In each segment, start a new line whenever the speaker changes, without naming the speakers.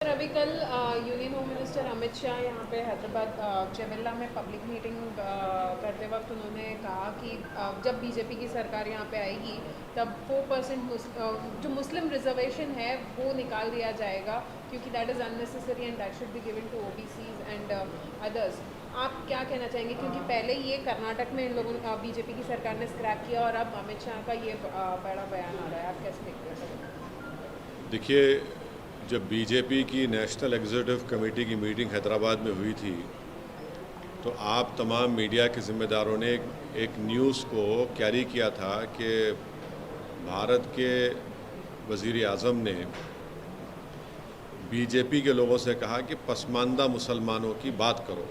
Sir अभी कल union home minister Amit Shah यहाँ पे हैदराबाद चेवेल्ला में पब्लिक मीटिंग करते वक्त उन्होंने कहा कि जब बीजेपी की सरकार यहाँ पे आएगी तब 4% जो मुस्लिम रिजर्वेशन है वो निकाल दिया जाएगा क्योंकि that is unnecessary and that should be given to OBCs and others. आप क्या कहना चाहेंगे, क्योंकि पहले ये कर्नाटक में इन लोगों ने बीजेपी की सरकार ने स्क्रैप किया और अब अमित शाह का ये बड़ा बयान आ रहा है, आप कैसे देखते हैं सर?
देखिए, जब बीजेपी की नेशनल एग्जीक्यूटिव कमेटी की मीटिंग हैदराबाद में हुई थी तो आप तमाम मीडिया के ज़िम्मेदारों ने एक न्यूज़ को कैरी किया था कि भारत के वज़ीर आज़म ने बीजेपी के लोगों से कहा कि पसमानदा मुसलमानों की बात करो।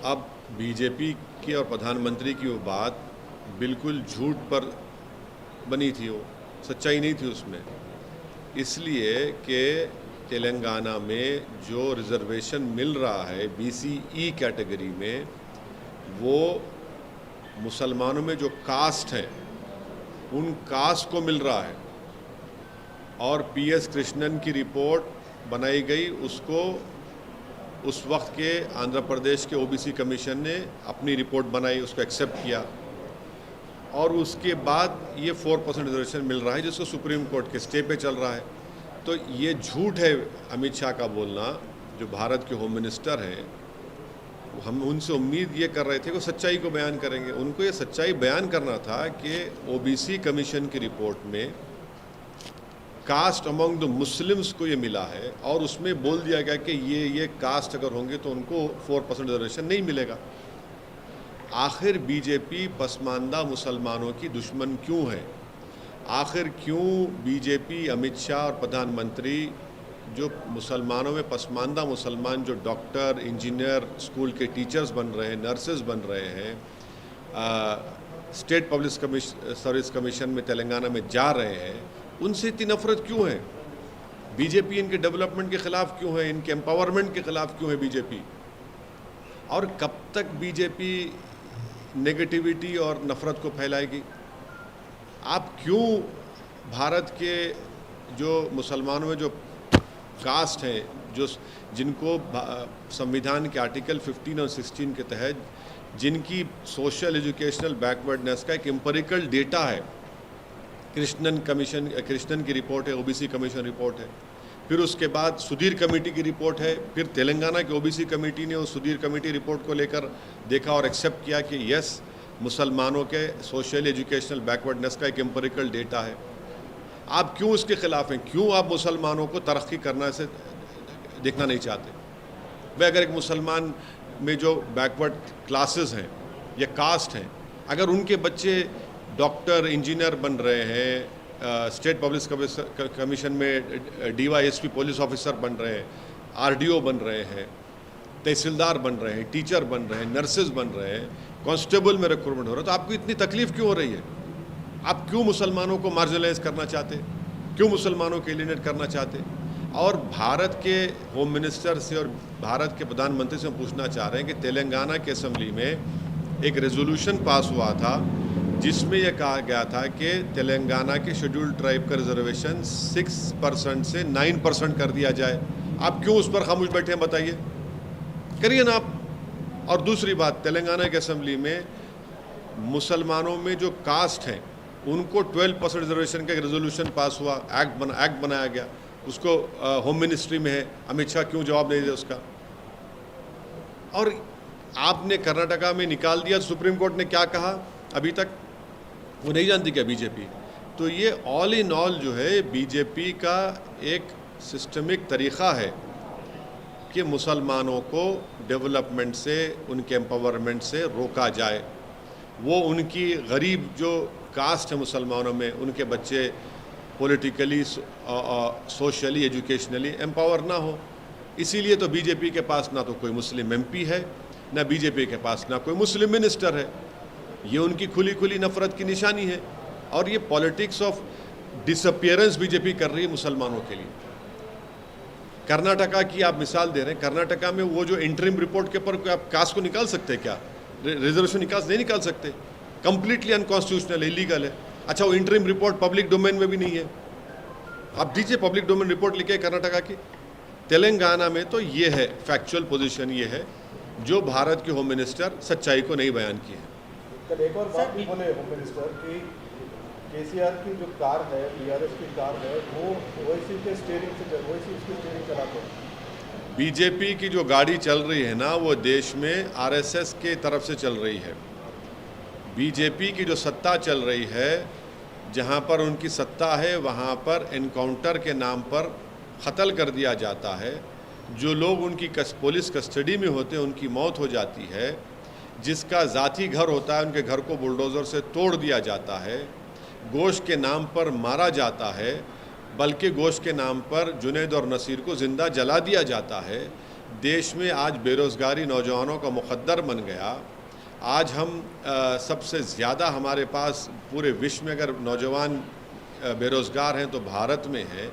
अब बीजेपी की और प्रधानमंत्री की वो बात बिल्कुल झूठ पर बनी थी, वो सच्चाई नहीं थी उसमें, इसलिए कि तेलंगाना में जो रिज़र्वेशन मिल रहा है बीसीई कैटेगरी में, वो मुसलमानों में जो कास्ट हैं उन कास्ट को मिल रहा है। और पीएस कृष्णन की रिपोर्ट बनाई गई, उसको उस वक्त के आंध्र प्रदेश के ओबीसी कमीशन ने अपनी रिपोर्ट बनाई, उसको एक्सेप्ट किया और उसके बाद ये 4% रिजर्वेशन मिल रहा है जिसको सुप्रीम कोर्ट के स्टे पे चल रहा है। तो ये झूठ है अमित शाह का बोलना, जो भारत के होम मिनिस्टर हैं। हम उनसे उम्मीद ये कर रहे थे कि सच्चाई को बयान करेंगे। उनको ये सच्चाई बयान करना था कि ओबीसी कमीशन की रिपोर्ट में कास्ट अमंग द मुस्लिम्स को ये मिला है और उसमें बोल दिया गया कि ये कास्ट अगर होंगे तो उनको 4% रिजर्वेशन नहीं मिलेगा। आखिर बीजेपी पसमानदा मुसलमानों की दुश्मन क्यों है? आखिर क्यों बीजेपी, अमित शाह और प्रधानमंत्री जो मुसलमानों में पसमानदा मुसलमान, जो डॉक्टर, इंजीनियर, स्कूल के टीचर्स बन रहे हैं, नर्सेज बन रहे हैं, स्टेट पब्लिक सर्विस कमीशन में तेलंगाना में जा रहे हैं, उनसे इतनी नफरत क्यों है? बीजेपी इनके डेवलपमेंट के ख़िलाफ़ क्यों है? इनके एम्पावरमेंट के ख़िलाफ़ क्यों है बीजेपी? और कब तक बीजेपी नेगेटिविटी और नफ़रत को फैलाएगी? आप क्यों भारत के जो मुसलमानों में जो कास्ट हैं, जो जिनको संविधान के आर्टिकल 15 और 16 के तहत जिनकी सोशल एजुकेशनल बैकवर्डनेस का एक एम्पिरिकल डेटा है, कृष्णन की रिपोर्ट है, ओबीसी कमीशन रिपोर्ट है, फिर उसके बाद सुधीर कमेटी की रिपोर्ट है, फिर तेलंगाना की ओबीसी कमेटी ने उस सुधीर कमेटी रिपोर्ट को लेकर देखा और एक्सेप्ट किया कि यस, मुसलमानों के सोशल एजुकेशनल बैकवर्डनेस का एक एम्पिरिकल डेटा है। आप क्यों इसके ख़िलाफ़ हैं? क्यों आप मुसलमानों को तरक्की करना से देखना नहीं चाहते? भाई, अगर एक मुसलमान में जो बैकवर्ड क्लासेस हैं या कास्ट हैं, अगर उनके बच्चे डॉक्टर, इंजीनियर बन रहे हैं, स्टेट पब्लिक कमीशन में डीवाईएसपी पुलिस ऑफिसर बन रहे हैं, आरडीओ बन रहे हैं, तहसीलदार बन रहे हैं, टीचर बन रहे हैं, नर्सेज बन रहे हैं, कांस्टेबल में रिक्रूटमेंट हो रहा है, तो आपको इतनी तकलीफ़ क्यों हो रही है? आप क्यों मुसलमानों को मार्जिनलाइज करना चाहते? क्यों मुसलमानों को एलिनेट करना चाहते? और भारत के होम मिनिस्टर से और भारत के प्रधानमंत्री से हम पूछना चाह रहे हैं कि तेलंगाना की असेंबली में एक रेजोल्यूशन पास हुआ था जिसमें यह कहा गया था कि तेलंगाना के शेड्यूल्ड ट्राइब का रिजर्वेशन 6% से 9% कर दिया जाए। आप क्यों उस पर खामोश बैठे हैं? बताइए, करिए ना आप। और दूसरी बात, तेलंगाना की असेंबली में मुसलमानों में जो कास्ट हैं उनको 12% रिजर्वेशन का एक रेजोल्यूशन पास हुआ, एक्ट बनाया गया, उसको होम मिनिस्ट्री में है। अमित शाह क्यों जवाब नहीं दे उसका? और आपने कर्नाटका में निकाल दिया, सुप्रीम कोर्ट ने क्या कहा अभी तक वो नहीं जानती क्या बीजेपी? तो ये ऑल इन ऑल जो है बीजेपी का एक सिस्टमिक तरीक़ा है कि मुसलमानों को डेवलपमेंट से, उनके एम्पावरमेंट से रोका जाए। वो उनकी गरीब जो कास्ट है मुसलमानों में, उनके बच्चे पॉलिटिकली, सोशली, एजुकेशनली एम्पावर ना हो। इसीलिए तो बीजेपी के पास ना तो कोई मुस्लिम एमपी है, ना बीजेपी के पास ना कोई मुस्लिम मिनिस्टर है। ये उनकी खुली नफ़रत की निशानी है और ये पॉलिटिक्स ऑफ डिसअपियरेंस बीजेपी कर रही है मुसलमानों के लिए। कर्नाटका की आप मिसाल दे रहे हैं, कर्नाटका में वो जो इंटरिम रिपोर्ट के ऊपर आप कास्ट को निकाल सकते हैं क्या? रिजर्वेशन नहीं निकाल सकते, कंप्लीटली अनकॉन्स्टिट्यूशनल है, इलीगल है। अच्छा, वो इंटरिम रिपोर्ट पब्लिक डोमेन में भी नहीं है। आप दीजिए पब्लिक डोमेन रिपोर्ट लिखे कर्नाटका की। तेलंगाना में तो ये है, फैक्चुअल पोजीशन ये है, जो भारत के होम मिनिस्टर सच्चाई को नहीं बयान की है।
कल एक और बात भी बोले होम मिनिस्टर कि केसीआर की जो कार है, बीआरएस की कार है, वो ओवैसी के स्टीयरिंग से ओवैसी उसकी स्टीयरिंग चलाते हैं।
बीजेपी की जो गाड़ी चल रही है ना, वो देश में आरएसएस के तरफ से चल रही है। बीजेपी की जो सत्ता चल रही है, जहाँ पर उनकी सत्ता है, वहाँ पर एनकाउंटर के नाम पर कत्ल कर दिया जाता है। जो लोग उनकी पुलिस कस्टडी में होते हैं उनकी मौत हो जाती है। जिसका ज़ाती घर होता है उनके घर को बुलडोज़र से तोड़ दिया जाता है। गोश्त के नाम पर मारा जाता है, बल्कि गोश्त के नाम पर जुनैद और नसीर को ज़िंदा जला दिया जाता है। देश में आज बेरोज़गारी नौजवानों का मुक़द्दर बन गया। आज हम सबसे ज़्यादा हमारे पास पूरे विश्व में अगर नौजवान बेरोज़गार हैं तो भारत में है।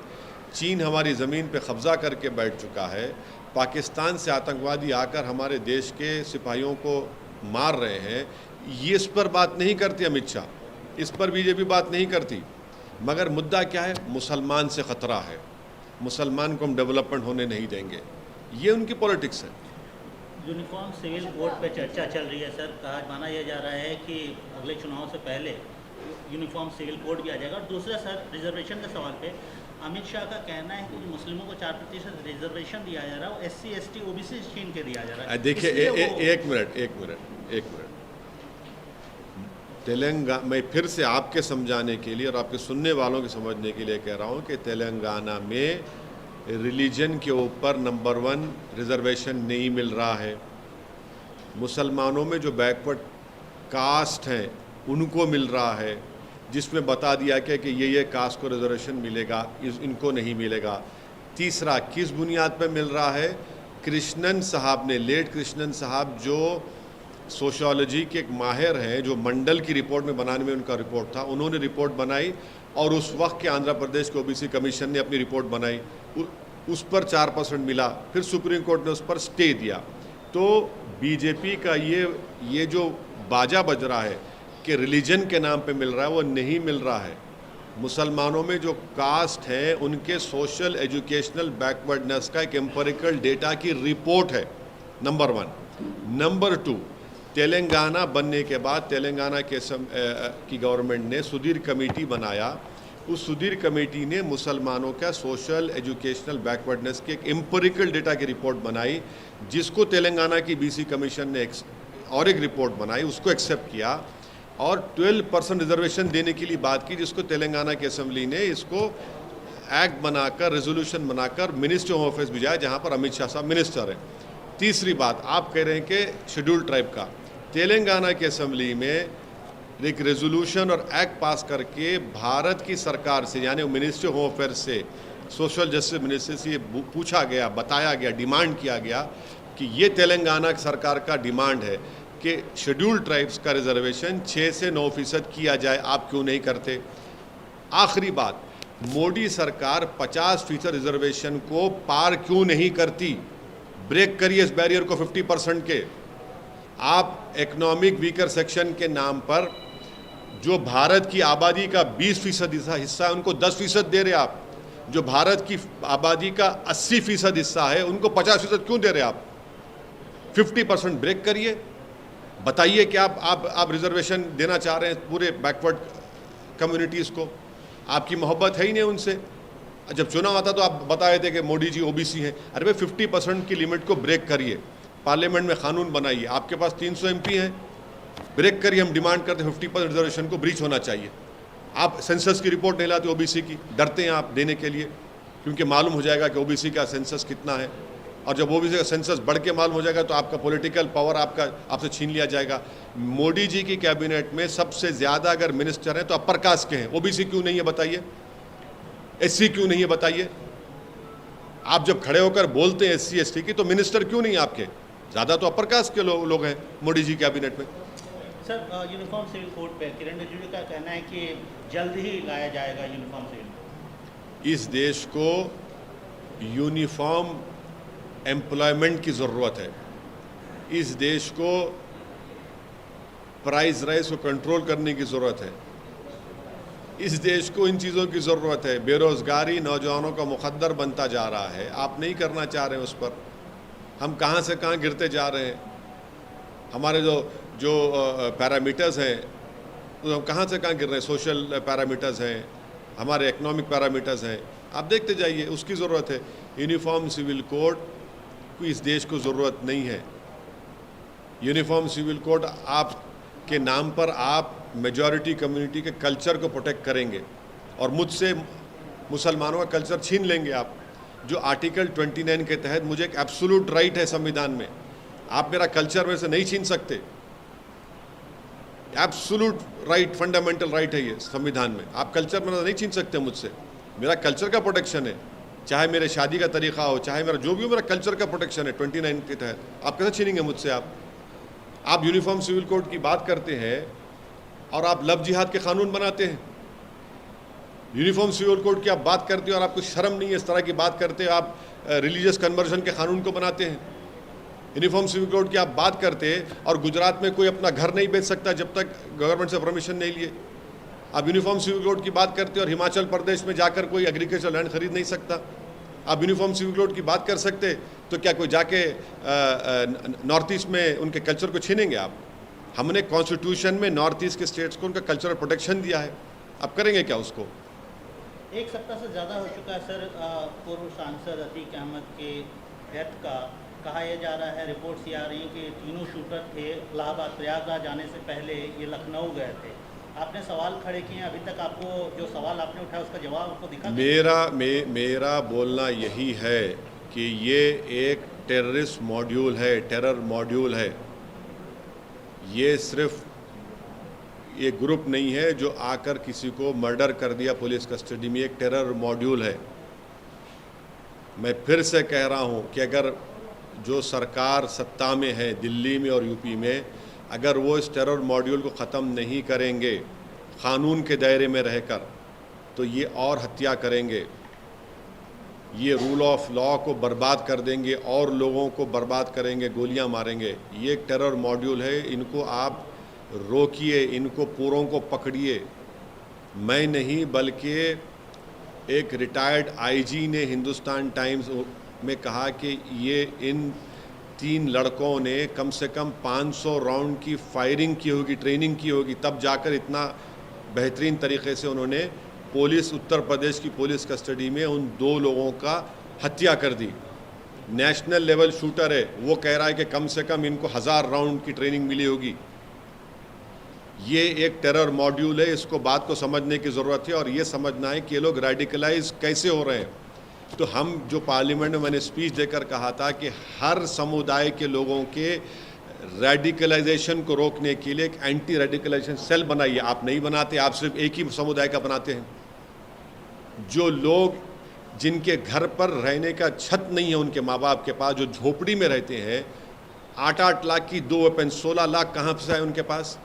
चीन हमारी ज़मीन पे कब्ज़ा करके बैठ चुका है। पाकिस्तान से आतंकवादी आकर हमारे देश के सिपाहियों को मार रहे हैं। ये इस पर बात नहीं करती अमित शाह, इस पर बीजेपी बात नहीं करती। मगर मुद्दा क्या है? मुसलमान से ख़तरा है, मुसलमान को हम डेवलपमेंट होने नहीं देंगे। ये उनकी पॉलिटिक्स है।
यूनिफॉर्म सिविल कोड पे चर्चा चल रही है सर। कहा माना यह जा रहा है कि अगले चुनाव से पहले यूनिफॉर्म सिविल कोड किया जाएगा। और दूसरा सर, रिजर्वेशन के सवाल पे अमित शाह का कहना है कि जो मुस्लिमों को 4% रिजर्वेशन दिया जा रहा है वो SC ST OBC छीन के दिया जा रहा है।
देखिए एक मिनट तेलंगाना, मैं फिर से आपके समझाने के लिए और आपके सुनने वालों के समझने के लिए कह रहा हूँ कि तेलंगाना में रिलीजन के ऊपर नंबर 1 रिजर्वेशन नहीं मिल रहा है। मुसलमानों में जो बैकवर्ड कास्ट हैं उनको मिल रहा है, जिसमें बता दिया गया कि ये कास्ट को रिजर्वेशन मिलेगा, इनको नहीं मिलेगा। तीसरा, किस बुनियाद पर मिल रहा है? कृष्णन साहब ने, लेट कृष्णन साहब जो सोशियोलॉजी के एक माहिर हैं, जो मंडल की रिपोर्ट में बनाने में उनका रिपोर्ट था, उन्होंने रिपोर्ट बनाई और उस वक्त के आंध्र प्रदेश के OBC कमीशन ने अपनी रिपोर्ट बनाई, उस पर 4% मिला। फिर सुप्रीम कोर्ट ने उस पर स्टे दिया। तो बीजेपी का ये जो बाजा बज रहा है कि रिलीजन के नाम पे मिल रहा है, वो नहीं मिल रहा है। मुसलमानों में जो कास्ट है उनके सोशल एजुकेशनल बैकवर्डनेस का एक एम्पिरिकल डेटा की रिपोर्ट है, नंबर 1। नंबर 2, तेलंगाना बनने के बाद तेलंगाना की गवर्नमेंट ने सुधीर कमेटी बनाया। उस सुधीर कमेटी ने मुसलमानों का सोशल एजुकेशनल बैकवर्डनेस की एक एम्पिरिकल डेटा की रिपोर्ट बनाई, जिसको तेलंगाना की BC कमीशन ने और एक रिपोर्ट बनाई, उसको एक्सेप्ट किया और 12% रिजर्वेशन देने के लिए बात की, जिसको तेलंगाना की असेंबली ने इसको एक्ट बनाकर, रेजोल्यूशन बनाकर मिनिस्ट्री होम अफेयर्स भिजाया, जहां पर अमित शाह साहब मिनिस्टर हैं। तीसरी बात, आप कह रहे हैं कि शेड्यूल्ड ट्राइब का, तेलंगाना की असेंबली में एक रेजोल्यूशन और एक्ट पास करके भारत की सरकार से, यानी मिनिस्ट्री होम अफेयर्स से, सोशल जस्टिस मिनिस्ट्री से ये पूछा गया, बताया गया, डिमांड किया गया कि ये तेलंगाना सरकार का डिमांड है कि शेड्यूल्ड ट्राइब्स का रिजर्वेशन 6 से 9% किया जाए, आप क्यों नहीं करते? आखिरी बात, मोदी सरकार 50% रिजर्वेशन को पार क्यों नहीं करती? ब्रेक करिए इस बैरियर को 50% के। आप इकोनॉमिक वीकर सेक्शन के नाम पर जो भारत की आबादी का 20% हिस्सा है उनको 10% दे रहे आप। जो भारत की आबादी का 80% हिस्सा है उनको 50% क्यों दे रहे आप? 50% ब्रेक करिए, बताइए कि आप रिजर्वेशन देना चाह रहे हैं पूरे बैकवर्ड कम्युनिटीज़ को। आपकी मोहब्बत है ही नहीं उनसे। जब चुनाव आता तो आप बताए थे कि मोदी जी OBC हैं। अरे भाई 50% की लिमिट को ब्रेक करिए, पार्लियामेंट में कानून बनाइए। आपके पास 300 MP हैं, ब्रेक करिए। हम डिमांड करते हैं 50% रिजर्वेशन को ब्रीच होना चाहिए। आप सेंसस की रिपोर्ट नहीं लाते OBC की, डरते हैं आप देने के लिए, क्योंकि मालूम हो जाएगा कि OBC का सेंसस कितना है, और जब OBC का सेंसस बढ़ के मालूम हो जाएगा तो आपका पॉलिटिकल पावर आपसे छीन लिया जाएगा। मोदी जी की कैबिनेट में सबसे ज़्यादा अगर मिनिस्टर हैं तो अपर कास्ट के हैं, OBC क्यों नहीं है बताइए? SC क्यों नहीं है बताइए? आप जब खड़े होकर बोलते हैं SC ST की, तो मिनिस्टर क्यों नहीं आपके? ज़्यादा तो अपर कास्ट के लोग हैं मोदी जी कैबिनेट में।
सर, यूनिफॉर्म सिविल कोड पे किरण रिजिजू का कहना है कि जल्द ही लाया जाएगा यूनिफॉर्म सिविल।
इस देश को यूनिफॉर्म एम्प्लॉयमेंट की ज़रूरत है। इस देश को प्राइस राइज को कंट्रोल करने की ज़रूरत है। इस देश को इन चीज़ों की ज़रूरत है। बेरोज़गारी नौजवानों का मुक़द्दर बनता जा रहा है, आप नहीं करना चाह रहे हैं उस पर। हम कहाँ से कहाँ गिरते जा रहे हैं। हमारे जो पैरामीटर्स हैं तो हम कहाँ से कहाँ गिर रहे हैं। सोशल पैरामीटर्स हैं, हमारे इकनॉमिक पैरामीटर्स हैं, आप देखते जाइए। उसकी ज़रूरत है। यूनिफॉर्म सिविल कोड को इस देश को ज़रूरत नहीं है। यूनिफॉर्म सिविल कोड आपके नाम पर आप मेजॉरिटी कम्युनिटी के कल्चर को प्रोटेक्ट करेंगे और मुझसे मुसलमानों का कल्चर छीन लेंगे आप। जो आर्टिकल 29 के तहत मुझे एक एब्सोल्यूट राइट है संविधान में, आप मेरा कल्चर में से नहीं छीन सकते। एब्सोल्यूट राइट, फंडामेंटल राइट है ये संविधान में। आप कल्चर में नहीं छीन सकते मुझसे। मेरा कल्चर का प्रोटेक्शन है, चाहे मेरे शादी का तरीका हो, चाहे मेरा जो भी हो, मेरा कल्चर का प्रोटेक्शन है 29 के तहत। आप कैसे छीनेंगे मुझसे? आप यूनिफॉर्म सिविल कोड की बात करते हैं और आप लव जिहाद के कानून बनाते हैं। यूनिफॉर्म सिविल कोड की आप बात करते हो और आपको शर्म नहीं है इस तरह की बात करते हो। आप रिलीजियस कन्वर्जन के कानून को बनाते हैं। यूनिफॉर्म सिविल कोड की आप बात करते हैं और गुजरात में कोई अपना घर नहीं बेच सकता जब तक गवर्नमेंट से परमिशन नहीं लिए। आप यूनिफॉर्म सिविल कोड की बात करते हो और हिमाचल प्रदेश में जाकर कोई एग्रीकल्चर लैंड खरीद नहीं सकता। आप यूनिफॉर्म सिविल कोड की बात कर सकते तो क्या कोई जाके नॉर्थ ईस्ट में उनके कल्चर को छीनेंगे आप? हमने कॉन्स्टिट्यूशन में नॉर्थ ईस्ट के स्टेट्स को उनका कल्चरल प्रोटेक्शन दिया है, आप करेंगे क्या उसको?
एक सप्ताह से ज़्यादा हो चुका है सर पूर्व सांसद अतीक अहमद के डेथ का। कहा यह जा रहा है, रिपोर्ट्स ये आ रही हैं कि तीनों शूटर थे इलाहाबाद प्रयागराज जाने से पहले ये लखनऊ गए थे। आपने सवाल खड़े किए, अभी तक आपको जो सवाल आपने उठाया उसका जवाब आपको दिखा?
मेरा बोलना यही है कि ये एक टेररिस्ट मॉड्यूल है, टेरर मॉड्यूल है। ये सिर्फ ये ग्रुप नहीं है जो आकर किसी को मर्डर कर दिया पुलिस कस्टडी में। एक टेरर मॉड्यूल है। मैं फिर से कह रहा हूँ कि अगर जो सरकार सत्ता में है दिल्ली में और यूपी में, अगर वो इस टेरर मॉड्यूल को ख़त्म नहीं करेंगे क़ानून के दायरे में रहकर, तो ये और हत्या करेंगे, ये रूल ऑफ लॉ को बर्बाद कर देंगे और लोगों को बर्बाद करेंगे, गोलियां मारेंगे। ये एक टेरर मॉड्यूल है, इनको आप रोकिए, इनको पूरों को पकड़िए। मैं नहीं बल्कि एक रिटायर्ड आईजी ने हिंदुस्तान टाइम्स में कहा कि ये इन 3 लड़कों ने कम से कम 500 राउंड की फायरिंग की होगी, ट्रेनिंग की होगी, तब जाकर इतना बेहतरीन तरीके से उन्होंने पुलिस, उत्तर प्रदेश की पुलिस कस्टडी में उन 2 लोगों का हत्या कर दी। नेशनल लेवल शूटर है, वो कह रहा है कि कम से कम इनको 1000 राउंड की ट्रेनिंग मिली होगी। ये एक टेरर मॉड्यूल है, इसको बात को समझने की ज़रूरत है और ये समझना है कि ये लोग रेडिकलाइज कैसे हो रहे हैं। तो हम जो पार्लियामेंट में मैंने स्पीच देकर कहा था कि हर समुदाय के लोगों के रेडिकलाइजेशन को रोकने के लिए एक एंटी रेडिकलाइजेशन सेल बनाइए। आप नहीं बनाते, आप सिर्फ एक ही समुदाय का बनाते हैं। जो लोग जिनके घर पर रहने का छत नहीं है उनके माँ बाप के पास, जो झोपड़ी में रहते हैं, 8-8 लाख की 2 वेपन, 16 लाख कहाँ से आए उनके पास?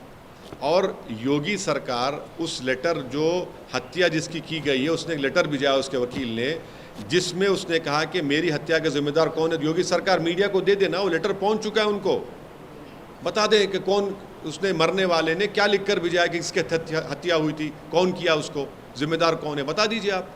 और योगी सरकार उस लेटर, जो हत्या जिसकी की गई है, उसने एक लेटर भिजाया उसके वकील ने, जिसमें उसने कहा कि मेरी हत्या का जिम्मेदार कौन है। योगी सरकार मीडिया को दे देना, वो लेटर पहुंच चुका है, उनको बता दें कि कौन, उसने मरने वाले ने क्या लिखकर भिजाया कि इसके हत्या हुई थी, कौन किया, उसको जिम्मेदार कौन है, बता दीजिए आप।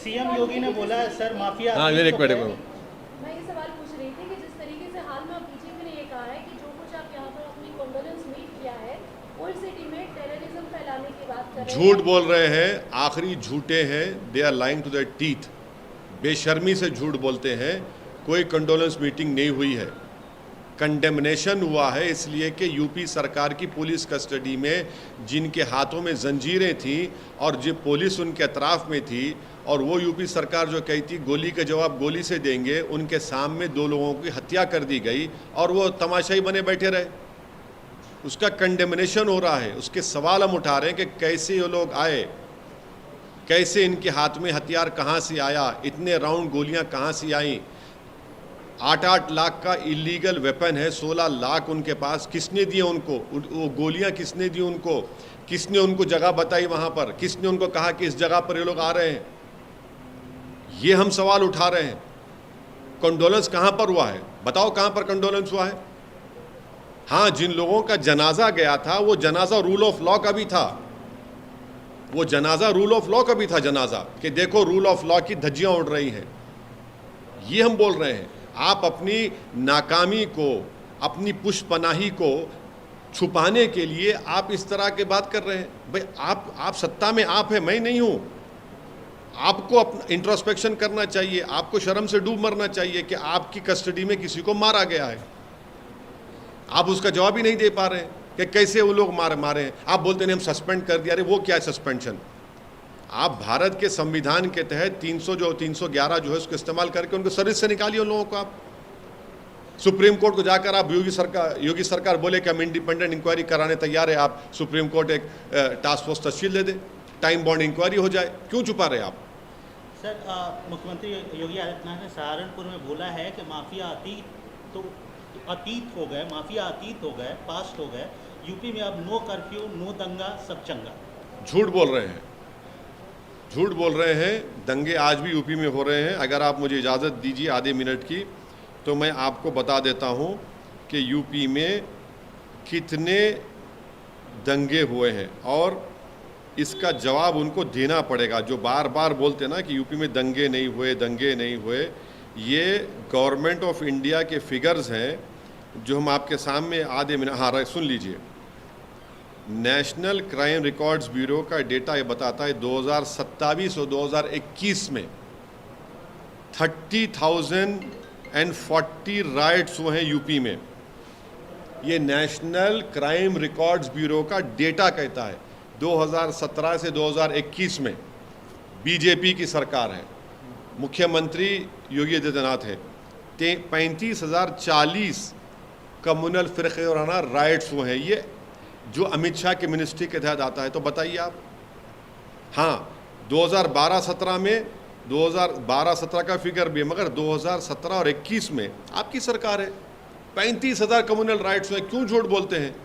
सीएम योगी ने बोला है सर माफिया।
हाँ, एक मिनट
मैं ये सवाल पूछ रही थी कि जिस तरीके से हाल में बीजेपी ने ये कहा है कि जो कुछ आप यहाँ पर अपनी कंडोलेंस मीट किया है, ओल्ड सिटी में टेररिज्म फैलाने की बात कर रहे हैं।
झूठ बोल रहे हैं, आखिरी झूठे हैं, they are lying to their teeth. बेशर्मी से झूठ बोलते हैं। कोई कंडोलेंस मीटिंग नहीं हुई है, कंडेमनेशन हुआ है, इसलिए कि यूपी सरकार की पुलिस कस्टडी में जिनके हाथों में जंजीरें थी और जो पुलिस उनके अतराफ में थी, और वो यूपी सरकार जो कही थी गोली का जवाब गोली से देंगे, उनके सामने 2 लोगों की हत्या कर दी गई और वो तमाशाई बने बैठे रहे। उसका कंडेमनेशन हो रहा है। उसके सवाल हम उठा रहे हैं कि कैसे ये लोग आए, कैसे इनके हाथ में हथियार कहाँ से आया, इतने राउंड गोलियाँ कहाँ से आई। 8-8 लाख का इलीगल वेपन है, 16 लाख उनके पास। किसने दिए उनको वो गोलियां? किसने दी उनको? किसने उनको जगह बताई वहां पर? किसने उनको कहा कि इस जगह पर ये लोग आ रहे हैं? ये हम सवाल उठा रहे हैं। कंडोलेंस कहां पर हुआ है? बताओ कहां पर कंडोलेंस हुआ है? हाँ, जिन लोगों का जनाजा गया था वो जनाजा रूल ऑफ लॉ का भी था। वो जनाजा रूल ऑफ लॉ का भी था जनाजा, कि देखो रूल ऑफ लॉ की धज्जियां उड़ रही हैं। ये हम बोल रहे हैं। आप अपनी नाकामी को, अपनी पुष्पनाही को छुपाने के लिए आप इस तरह की बात कर रहे हैं। भाई आप सत्ता में आप है, मैं नहीं हूं। आपको अपना इंट्रोस्पेक्शन करना चाहिए, आपको शर्म से डूब मरना चाहिए कि आपकी कस्टडी में किसी को मारा गया है। आप उसका जवाब ही नहीं दे पा रहे हैं कि कैसे वो लोग मारे हैं। आप बोलते हैं हम सस्पेंड कर दिया। अरे वो क्या है सस्पेंशन? आप भारत के संविधान के तहत 311 जो है उसको इस्तेमाल करके उनको सर्विस से निकालिए उन लोगों को। आप सुप्रीम कोर्ट को जाकर आप योगी सरकार बोले कि हम इंडिपेंडेंट इंक्वायरी कराने तैयार है, आप सुप्रीम कोर्ट एक टास्क फोर्स तश्कील दे दे, टाइम बॉन्ड इंक्वायरी हो जाए। क्यों छुपा रहे आप?
सर मुख्यमंत्री योगी आदित्यनाथ ने सहारनपुर में बोला है कि माफिया अतीत हो गए, माफिया अतीत हो गए, पास्ट हो गए। यूपी में अब नो कर्फ्यू, नो दंगा, सब चंगा।
झूठ बोल रहे हैं, झूठ बोल रहे हैं। दंगे आज भी यूपी में हो रहे हैं। अगर आप मुझे इजाज़त दीजिए आधे मिनट की, तो मैं आपको बता देता हूं कि यूपी में कितने दंगे हुए हैं और इसका जवाब उनको देना पड़ेगा। जो बार बार बोलते हैं ना कि यूपी में दंगे नहीं हुए, दंगे नहीं हुए, ये गवर्नमेंट ऑफ इंडिया के फिगर्स हैं जो हम आपके सामने आधे मिनट, हाँ सुन लीजिए। नेशनल क्राइम रिकॉर्ड्स ब्यूरो का डेटा ये बताता है 2027 और 2021 में 30,040 राइट्स हुए हैं यूपी में। ये नेशनल क्राइम रिकॉर्ड्स ब्यूरो का डेटा कहता है। 2017 से 2021 में बीजेपी की सरकार है, मुख्यमंत्री योगी आदित्यनाथ है, 35,040 कम्युनल फ़िरक़े वाराना राइट्स हुए हैं। ये जो अमित शाह के मिनिस्ट्री के तहत आता है। तो बताइए आप। हाँ 2012-17 में 2012-17 का फिगर भी है, मगर 2017 और 21 में आपकी सरकार है, 35,000 कम्युनल राइट्स हुए। क्यों झूठ बोलते हैं?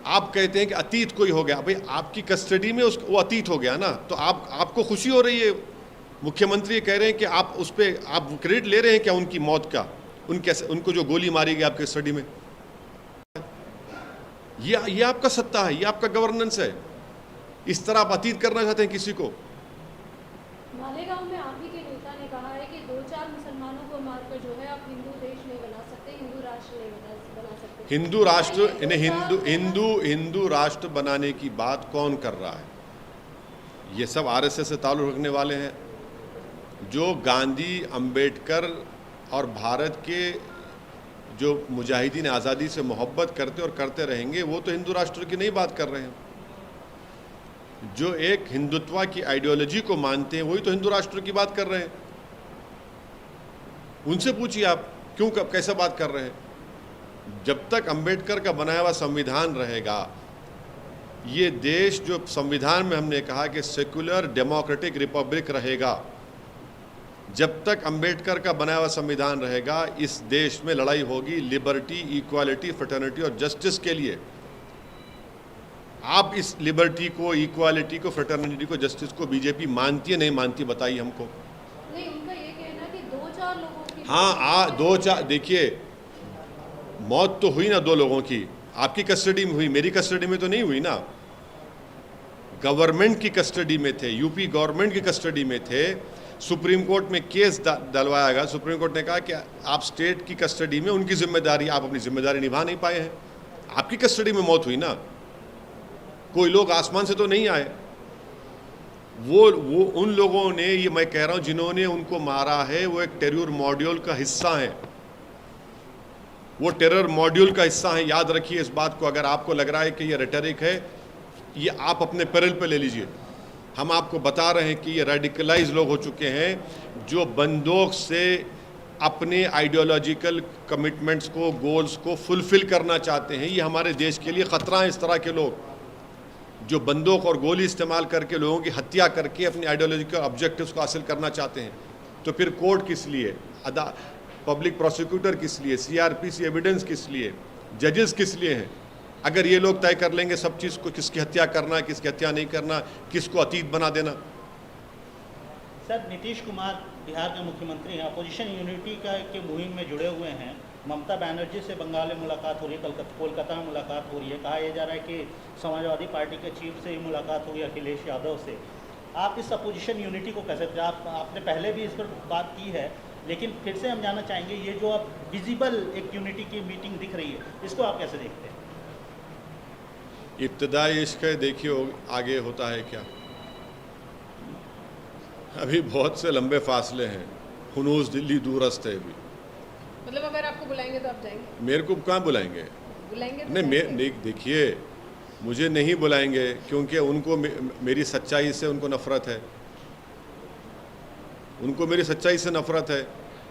आप कहते हैं कि अतीत कोई हो गया। भाई आपकी कस्टडी में वो अतीत हो गया ना, तो आपको खुशी हो रही है। मुख्यमंत्री कह रहे हैं कि आप उस पर आप क्रेडिट ले रहे हैं क्या उनकी मौत का, उनको जो गोली मारी गई आपके कस्टडी में। ये आपका सत्ता है, ये आपका गवर्नेंस है। इस तरह आप अतीत करना चाहते हैं किसी को।
मालेगांव में आप ही के नेता ने कहा है कि 2-4 मुसलमानों को मारकर जो है आप हिंदू देश नहीं बना सकते, हिंदू राष्ट्र नहीं बना सकते।
हिंदू राष्ट्र, हिंदू राष्ट्र बनाने की बात कौन कर रहा है? ये सब आरएसएस से ताल्लुक़ रखने वाले हैं जो गांधी, अंबेडकर और भारत के जो मुजाहिदीन आज़ादी से मोहब्बत करते और करते रहेंगे। वो तो हिंदू राष्ट्र की नहीं बात कर रहे हैं। जो एक हिंदुत्व की आइडियोलॉजी को मानते हैं वही तो हिंदू राष्ट्र की बात कर रहे हैं। उनसे पूछिए आप क्यों कैसे बात कर रहे हैं। जब तक अंबेडकर का बनाया हुआ संविधान रहेगा, ये देश जो संविधान में हमने कहा कि सेकुलर डेमोक्रेटिक रिपब्लिक रहेगा, जब तक अंबेडकर का बनाया हुआ संविधान रहेगा, इस देश में लड़ाई होगी लिबर्टी, इक्वालिटी, फ्रेटर्निटी और जस्टिस के लिए। आप इस लिबर्टी को, इक्वालिटी को, फ्रेटर्निटी को, जस्टिस को बीजेपी मानती है नहीं मानती? बताइए हमको।
नहीं, उनका ये कहना कि 2-4 लोगों की,
हाँ 2-4, देखिए मौत तो हुई ना 2 लोगों की, आपकी कस्टडी में हुई, मेरी कस्टडी में तो नहीं हुई ना। गवर्नमेंट की कस्टडी में थे, यूपी गवर्नमेंट की कस्टडी में थे। सुप्रीम कोर्ट में केस डलवाया गया। सुप्रीम कोर्ट ने कहा कि आप स्टेट की कस्टडी में, उनकी जिम्मेदारी, आप अपनी जिम्मेदारी निभा नहीं पाए हैं। आपकी कस्टडी में मौत हुई ना, कोई लोग आसमान से तो नहीं आए। वो उन लोगों ने, ये मैं कह रहा हूं जिन्होंने उनको मारा है, वो एक टेरर मॉड्यूल का हिस्सा है। वो टेरर मॉड्यूल का हिस्सा है। याद रखिए इस बात को। अगर आपको लग रहा है कि ये रेटरिक है, ये आप अपने पैरल पे ले लीजिए। हम आपको बता रहे हैं कि ये रेडिकलाइज लोग हो चुके हैं जो बंदूक से अपने आइडियोलॉजिकल कमिटमेंट्स को, गोल्स को फुलफिल करना चाहते हैं। ये हमारे देश के लिए ख़तरा है। इस तरह के लोग जो बंदूक और गोली इस्तेमाल करके लोगों की हत्या करके अपनी आइडियोलॉजिकल ऑब्जेक्टिव्स को हासिल करना चाहते हैं। तो फिर कोर्ट किस लिए, पब्लिक प्रोसिक्यूटर किस लिए, सीआरपीसी एविडेंस किस लिए, जजेस किस लिए हैं? अगर ये लोग तय कर लेंगे सब चीज़ को, किसकी हत्या करना, किसकी हत्या नहीं करना, किसको अतीत बना देना।
सर नीतीश कुमार बिहार के मुख्यमंत्री हैं, अपोजिशन यूनिटी के मुहिम में जुड़े हुए हैं। ममता बनर्जी से बंगाल में मुलाकात हो रही है, कोलकाता में मुलाकात हो रही है। कहा यह जा रहा है कि समाजवादी पार्टी के चीफ से ही मुलाकात हुई, अखिलेश यादव से। आप इस अपोजिशन यूनिटी को कैसे, आपने पहले भी इस पर बात की है, लेकिन फिर से हम जानना चाहेंगे ये जो अब विजिबल एक यूनिटी की मीटिंग दिख रही है, इसको आप कैसे देखते हैं?
इब्तदाई इश्क है, देखिए आगे होता है क्या। अभी बहुत से लंबे फासले हैं, हुनूस दिल्ली दूरस्त है अभी।
मतलब अगर आपको बुलाएंगे तो आप जाएंगे?
मेरे को कहाँ बुलाएंगे?
बुलाएंगे तो
नहीं,
जाएंगे?
देखिए मुझे नहीं बुलाएंगे क्योंकि उनको मेरी सच्चाई से उनको नफ़रत है। उनको मेरी सच्चाई से नफ़रत है।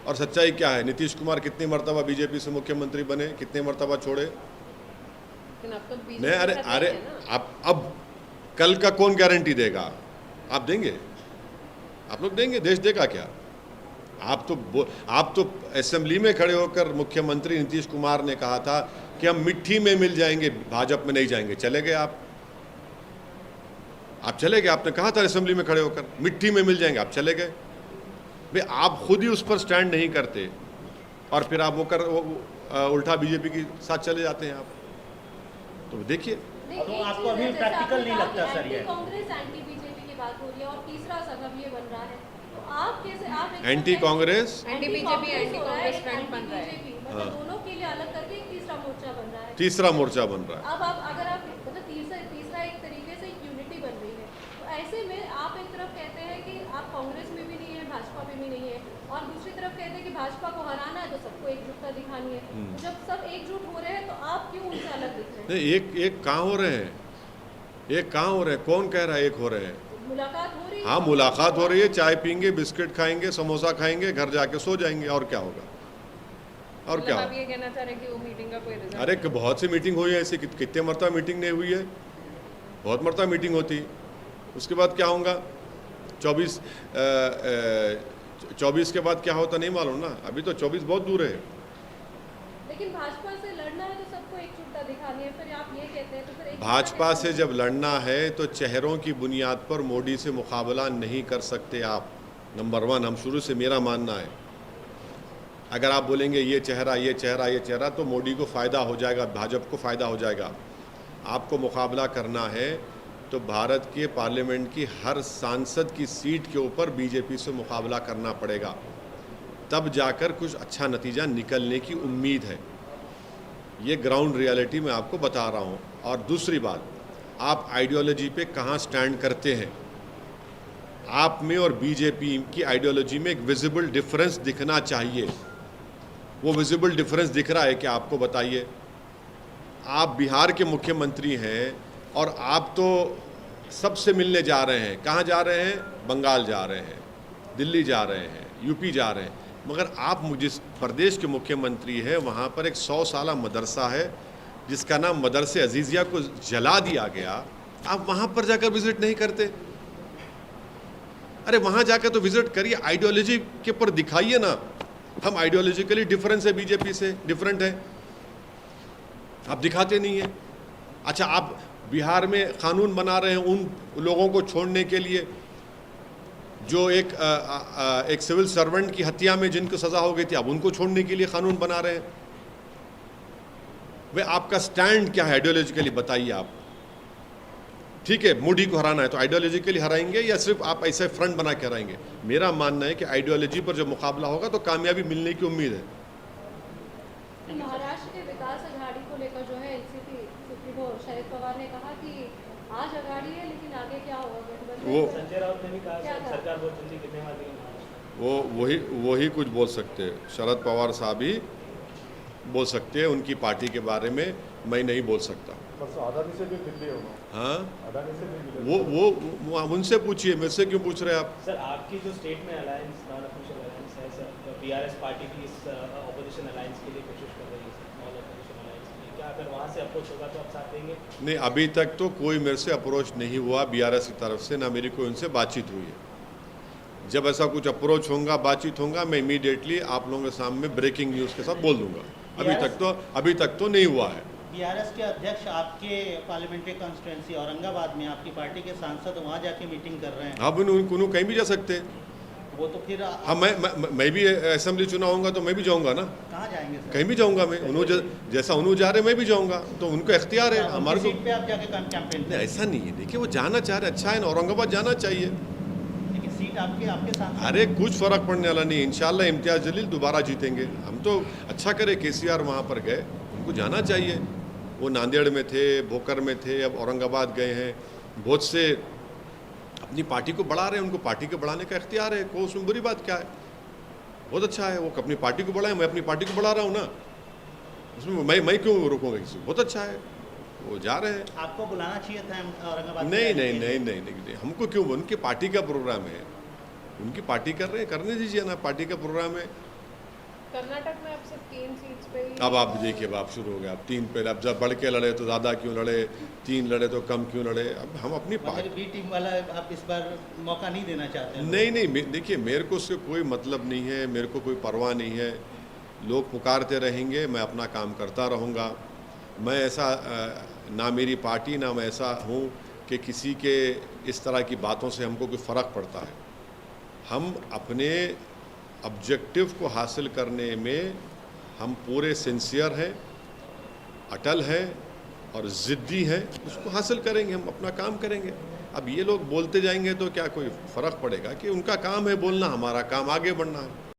और सच्चाई क्या है? नीतीश कुमार कितनी मरतबा बीजेपी से मुख्यमंत्री बने, कितनी मरतबा छोड़े?
लेकिन अब तो बीजेपी
नहीं,
के साथ
अरे
नहीं है ना।
अब कल का कौन गारंटी देगा? आप देंगे? आप लोग देंगे? देश देगा क्या? आप तो असेंबली में खड़े होकर मुख्यमंत्री नीतीश कुमार ने कहा था कि हम मिट्टी में मिल जाएंगे, भाजपा में नहीं जाएंगे। चले गए आप चले गए। आपने कहा था असेंबली में खड़े होकर मिट्टी में मिल जाएंगे, आप चले गए। भाई आप खुद ही उस पर स्टैंड नहीं करते और फिर आप उल्टा बीजेपी के साथ चले जाते हैं आप। तो देखिए,
तो आपको अभी प्रैक्टिकल नहीं लगता सर ये?
कांग्रेस एंटी बीजेपी की बात हो रही है और तीसरा संगठन ये बन रहा है, तो आप कैसे, आप
anti Congress,
anti BJP anti Congress front बन रहा है।
मतलब दोनों के लिए अलग करके एक तीसरा मोर्चा बन रहा है।
तीसरा मोर्चा बन रहा है।
अब आप अगर आप मतलब तीसरा एक तरीके से यूनिटी बन रही है, तो ऐसे में आप एक तरफ कहते हैं कि आप कांग्रेस में भी नहीं है, भाजपा में भी नहीं है, और दूसरी तरफ कहते हैं कि भाजपा को हराना है तो सबको एकजुटता दिखानी है। तो जब सब एकजुट हो रहे हैं तो आप क्यों उनसे अलग दिख रहे हैं?
नहीं, एक कहाँ हो रहे हैं? एक कहाँ हो रहे हैं? कौन कह रहा है एक हो रहे हैं?
मुलाकात हो रही है।
हाँ, मुलाकात हो रही है, चाय पीएंगे, बिस्किट खाएंगे, समोसा खाएंगे, घर जाके सो जाएंगे, और क्या होगा? और क्या
मतलब
होगा?
आप ये कहना चाह रहे हैं कि वो मीटिंग का कोई रिजल्ट?
अरे बहुत सी मीटिंग हुई है ऐसी, कितने मरतबा मीटिंग नहीं हुई है? बहुत मरतबा मीटिंग होती है। उसके बाद क्या होगा? 24 के बाद क्या होता नहीं मालूम ना। अभी तो 24 बहुत दूर है।
लेकिन भाजपा से लड़ना है तो सबको एकजुटता दिखानी है, फिर आप ये कहते हैं तो फिर
भाजपा से जब लड़ना है तो चेहरों की बुनियाद पर मोदी से मुकाबला नहीं कर सकते आप। नंबर 1, हम शुरू से मेरा मानना है, अगर आप बोलेंगे ये चेहरा ये चेहरा ये चेहरा तो मोदी को फ़ायदा हो जाएगा, भाजपा को फ़ायदा हो जाएगा। आपको मुकाबला करना है तो भारत के पार्लियामेंट की हर सांसद की सीट के ऊपर बीजेपी से मुकाबला करना पड़ेगा, तब जाकर कुछ अच्छा नतीजा निकलने की उम्मीद है। ये ग्राउंड रियलिटी मैं आपको बता रहा हूँ। और दूसरी बात, आप आइडियोलॉजी पे कहाँ स्टैंड करते हैं? आप में और बीजेपी की आइडियोलॉजी में एक विजिबल डिफरेंस दिखना चाहिए। वो विजिबल डिफरेंस दिख रहा है कि आपको बताइए। आप बिहार के मुख्यमंत्री हैं और आप तो सबसे मिलने जा रहे हैं। कहाँ जा रहे हैं? बंगाल जा रहे हैं, दिल्ली जा रहे हैं, यूपी जा रहे हैं। मगर आप जिस प्रदेश के मुख्यमंत्री हैं वहाँ पर एक 100 साला मदरसा है जिसका नाम मदरसे अजीज़िया को जला दिया गया। आप वहाँ पर जाकर विजिट नहीं करते? अरे वहाँ जाकर तो विजिट करिए, आइडियोलॉजी के पर दिखाइए ना। हम आइडियोलॉजिकली डिफरेंस है, बीजेपी से डिफरेंट है, आप दिखाते नहीं है। अच्छा, आप बिहार में कानून बना रहे हैं उन लोगों को छोड़ने के लिए जो एक सिविल सर्वेंट की हत्या में जिनको सज़ा हो गई थी, अब उनको छोड़ने के लिए कानून बना रहे हैं। वे आपका स्टैंड क्या है आइडियोलॉजिकली? बताइए आप। ठीक है, मोदी को हराना है तो आइडियोलॉजिकली हराएंगे या सिर्फ आप ऐसे फ्रंट बना के हराएंगे? मेरा मानना है कि आइडियोलॉजी पर जब मुकाबला होगा तो कामयाबी मिलने की उम्मीद है।
महाराष्ट्र के विकास अघाड़ी को लेकर जो है एनसीपी सुप्रीमो शरद पवार ने कहा कि आज अघाड़ी है लेकिन आगे क्या होगा गठबंधन?
वो
संजय राउत ने भी कहा सरकार बहुत जल्दी गिरने वाली है।
वो वही कुछ बोल सकते हैं। शरद पवार साहब ही बोल सकते हैं, उनकी पार्टी के बारे में मैं नहीं बोल सकता।
बस अडानी से भी दिल्ली होगा।
हाँ,
अडानी से भी
वो उनसे पूछिए, मेरे से क्यों पूछ रहे हैं आप?
सर, आपकी जो स्टेट में अलायंस, नॉन ऑफिशियल अलायंस है सर, बीआरएस पार्टी भी इस ऑपोजिशन अलायंस के लिए कोशिश कर रही है सर, नॉन ऑपोजिशन अलायंस के लिए। क्या अगर वहाँ से अप्रोच होगा तो आप साथ देंगे?
नहीं, अभी तक तो कोई मेरे से अप्रोच नहीं हुआ बीआरएस की तरफ से, ना मेरी कोई उनसे बातचीत हुई है। जब ऐसा कुछ अप्रोच होगा, बातचीत होगा, मैं इमीडिएटली आप लोगों के सामने ब्रेकिंग न्यूज़ के साथ बोल दूंगा। अभी तक तो नहीं हुआ है।
बीआरएस के अध्यक्ष आपके पार्लियामेंट्री कॉन्स्टिट्यूंसी औरंगाबाद में आपकी पार्टी के सांसद वहाँ जाके मीटिंग कर रहे हैं।
अब उन्होंने कहीं भी जा सकते हैं,
वो तो फिर
हाँ मैं भी असेंबली चुनाव होगा तो मैं भी जाऊंगा ना,
कहाँ जाएंगे सर?
कहीं भी जाऊंगा मैं। जैसा उन्होंने जा रहे मैं भी जाऊंगा, तो उनको इख्तियार है।
उनकी
हमारे को
सीट पे आप जाके कैंपेन
नहीं, ऐसा नहीं है। देखिए वो जाना चाह रहे, अच्छा है ना, औरंगाबाद जाना चाहिए।
लेकिन सीट आपके आपके साथ
अरे कुछ फ़र्क पड़ने वाला नहीं, इंशाल्लाह इम्तियाज़ जलील दोबारा जीतेंगे हम। तो अच्छा करे केसीआर वहाँ पर गए, उनको जाना चाहिए। वो नांदेड़ में थे, भोकर में थे, अब औरंगाबाद गए हैं। बहुत से अपनी पार्टी को बढ़ा रहे हैं, उनको पार्टी को बढ़ाने का इख्तियार है, को उसमें बुरी बात क्या है? बहुत अच्छा है, वो अपनी पार्टी को बढ़ाएं, मैं अपनी पार्टी को बढ़ा रहा हूँ ना, उसमें मैं क्यों रोकूंगा किसी को? बहुत अच्छा है, वो जा रहे हैं।
आपको बुलाना चाहिए था औरंगाबाद
नहीं
में
नहीं
जाने के
नहीं
लिए।
नहीं नहीं, हमको क्यों? उनकी पार्टी का प्रोग्राम है, उनकी पार्टी कर रहे हैं, करने दीजिए ना, पार्टी का प्रोग्राम है।
कर्नाटक में अब सिर्फ 3 सीट्स पे ही
अब आप देखिए, अब आप शुरू हो गए, अब 3 पे, अब जब बढ़ के लड़े तो ज़्यादा क्यों लड़े, 3 लड़े तो कम क्यों लड़े? अब हम अपनी
मतलब
पार्टी
बी टीम वाला आप इस बार मौका नहीं देना चाहते हैं?
नहीं नहीं, देखिए मेरे को उससे कोई मतलब नहीं है, मेरे को कोई परवाह नहीं है। लोग पुकारते रहेंगे, मैं अपना काम करता रहूँगा। मैं ऐसा ना मेरी पार्टी ना मैं ऐसा हूँ कि किसी के इस तरह की बातों से हमको कोई फ़र्क पड़ता है। हम अपने ऑब्जेक्टिव को हासिल करने में हम पूरे सिंसियर हैं, अटल हैं और ज़िद्दी हैं। उसको हासिल करेंगे, हम अपना काम करेंगे। अब ये लोग बोलते जाएंगे तो क्या कोई फ़र्क पड़ेगा? कि उनका काम है बोलना, हमारा काम आगे बढ़ना है।